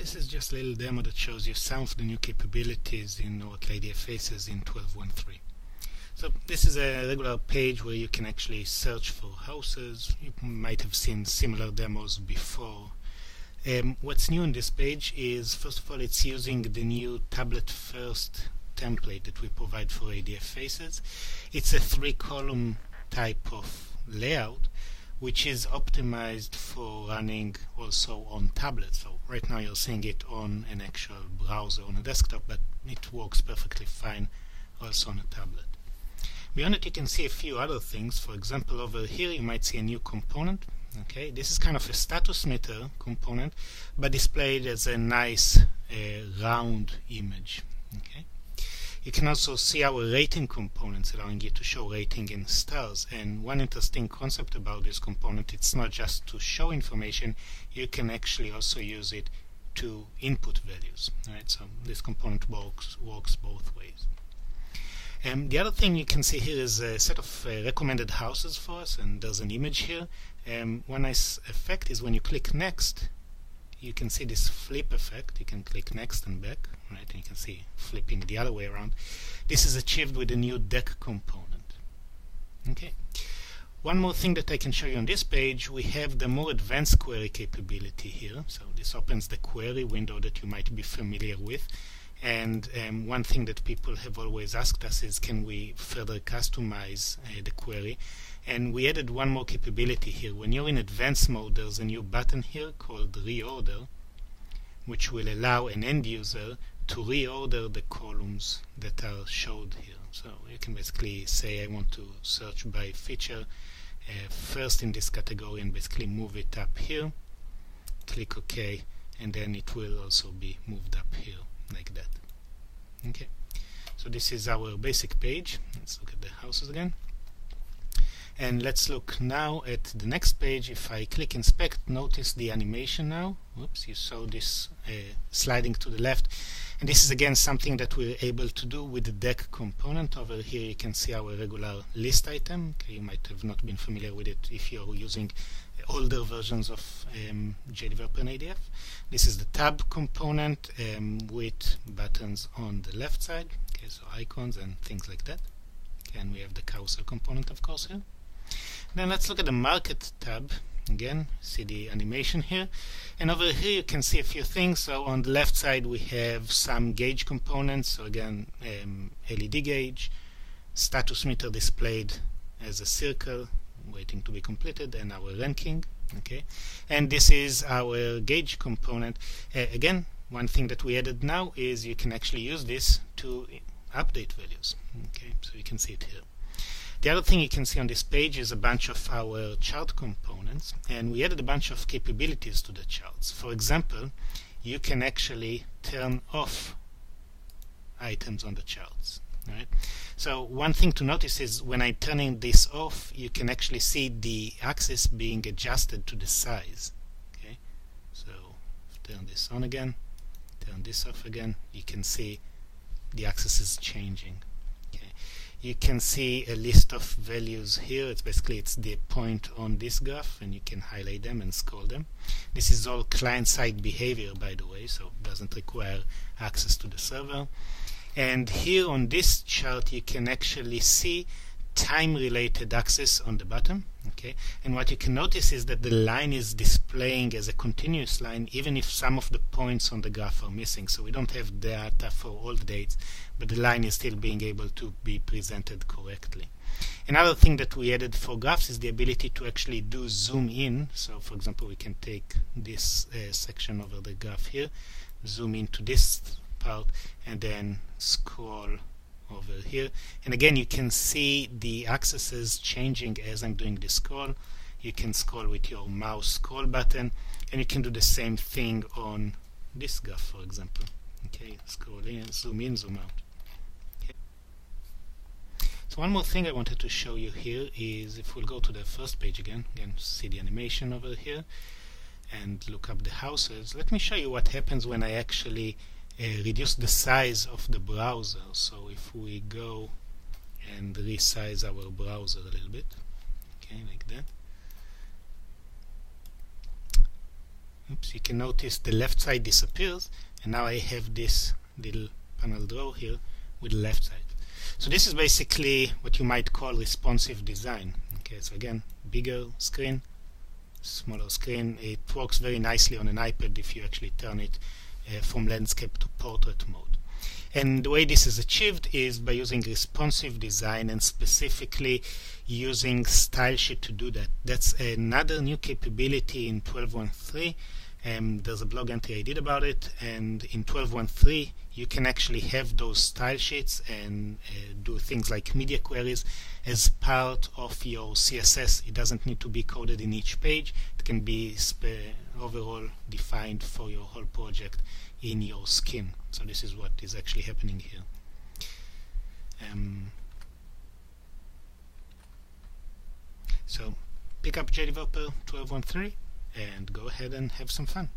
This is just a little demo that shows you some of the new capabilities in Oracle ADF Faces in 12.1.3. So this is a regular page where you can actually search for houses. You might have seen similar demos before. What's new on this page is, first of all, it's using the new tablet first template that we provide for ADF Faces. It's a 3-column type of layout, which is optimized for running also on tablets. So right now you're seeing it on an actual browser on a desktop, but it works perfectly fine also on a tablet. Beyond it, you can see a few other things. For example, over here you might see a new component. Okay, this is kind of a status meter component, but displayed as a nice round image. Okay. You can also see our rating components, allowing you to show rating in stars. And one interesting concept about this component, it's not just to show information, you can actually also use it to input values. Right? So this component works both ways. The other thing you can see here is a set of recommended houses for us, and there's an image here. One nice effect is when you click next, you can see this flip effect. You can click next and back, right? And you can see flipping the other way around. This is achieved with the new deck component. Okay. One more thing that I can show you on this page, we have the more advanced query capability here. So this opens the query window that you might be familiar with. And one thing that people have always asked us is, can we further customize the query? And we added one more capability here. When you're in advanced mode, there's a new button here called Reorder, which will allow an end user to reorder the columns that are showed here. So you can basically say, I want to search by feature first in this category, and basically move it up here. Click OK, and then it will also be moved up here like that. Okay, so this is our basic page. Let's look at the houses again. And let's look now at the next page. If I click inspect, notice the animation now. Whoops, you saw this sliding to the left. And this is again something that we're able to do with the deck component. Over here you can see our regular list item. Okay, you might have not been familiar with it if you're using older versions of JDeveloper and ADF. This is the tab component with buttons on the left side. Okay, so icons and things like that. Okay, and we have the carousel component, of course, here. Then let's look at the market tab. Again, see the animation here. And over here you can see a few things. So on the left side we have some gauge components. So again, LED gauge, status meter displayed as a circle waiting to be completed, and our ranking. Okay, and this is our gauge component. Again, one thing that we added now is you can actually use this to update values. Okay, so you can see it here. The other thing you can see on this page is a bunch of our chart components, and we added a bunch of capabilities to the charts. For example, you can actually turn off items on the charts. Right? So one thing to notice is when I'm turning this off, you can actually see the axis being adjusted to the size. Okay, so turn this on again, turn this off again, you can see the axis is changing. Okay, you can see a list of values here. It's the point on this graph, and you can highlight them and scroll them. This is all client-side behavior, by the way, so it doesn't require access to the server. And here on this chart you can actually see time-related axis on the bottom. Okay, and what you can notice is that the line is displaying as a continuous line even if some of the points on the graph are missing. So we don't have data for all the dates, but the line is still being able to be presented correctly. Another thing that we added for graphs is the ability to actually do zoom in. So for example, we can take this section over the graph here, zoom into this part, and then scroll over here, and again you can see the axes changing as I'm doing the scroll. You can scroll with your mouse scroll button, and you can do the same thing on this graph, for example. Okay, scroll in, zoom out. Okay. So one more thing I wanted to show you here is, if we'll go to the first page again, see the animation over here and look up the houses. Let me show you what happens when I actually reduce the size of the browser. So if we go and resize our browser a little bit, okay, like that, oops, you can notice the left side disappears, and now I have this little panel draw here with the left side. So this is basically what you might call responsive design. Okay, so again, bigger screen, smaller screen. It works very nicely on an iPad if you actually turn it from landscape to portrait mode. And the way this is achieved is by using responsive design, and specifically using style sheet to do that. That's another new capability in 12.1.3. There's a blog entry I did about it, and in 12.1.3 you can actually have those style sheets and do things like media queries as part of your CSS. It doesn't need to be coded in each page. It can be overall defined for your whole project in your skin. So this is what is actually happening here. So pick up JDeveloper 12.1.3 and go ahead and have some fun.